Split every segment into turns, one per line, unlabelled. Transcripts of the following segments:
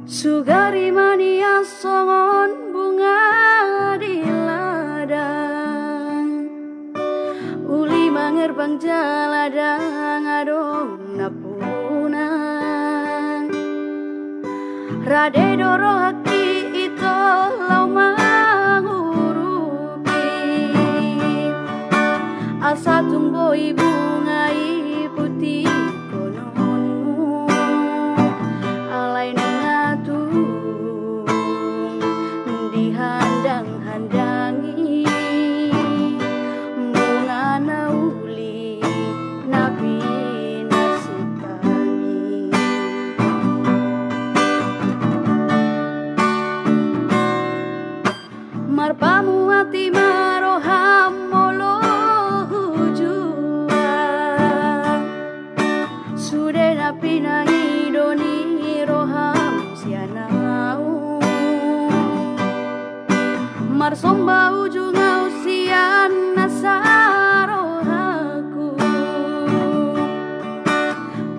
Sugari mania songon bunga di ladang, uli mangerbang jaladang adong napunang. Rade doro haki ito lau mangurupi, asa tunggoi bungai putih kononmu, alai nengatung dihandang-handangi bunga nauli nabi nasitami. Marpamu hati maroham molo hujua, sudah napi nangi doni roham sianau. Marsomba ujung usian nasarohaku,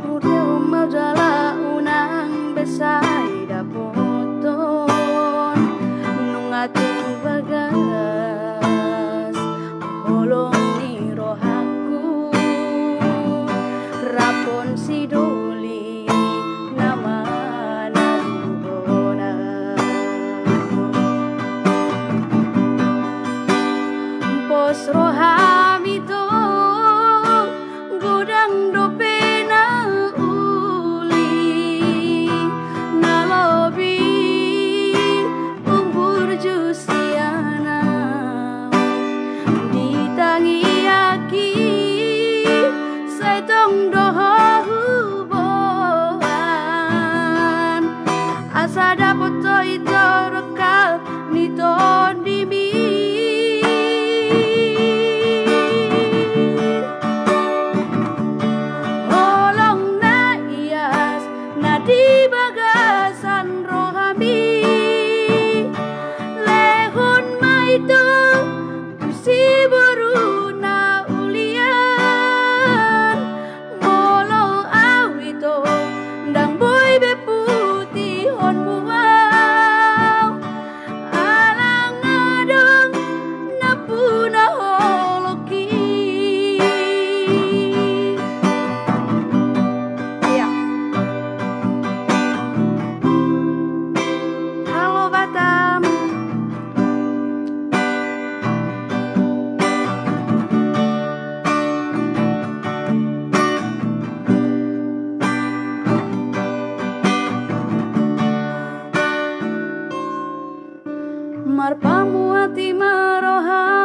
udah majala unang besai dapoton nungatu bagas holong ni rohaku, rapon si doli nama narubona. Pos roham itu gudang dope na uli nalobi umbur jusiana ditangi aki setong doho huboan asa dapot to ito rekal nito dimi. Di bagasan rohami lehun maitu kusi baru na ulian molo awito ndang boy beputi hon buaw alang adong napuna holoki. Marpamu hati maroha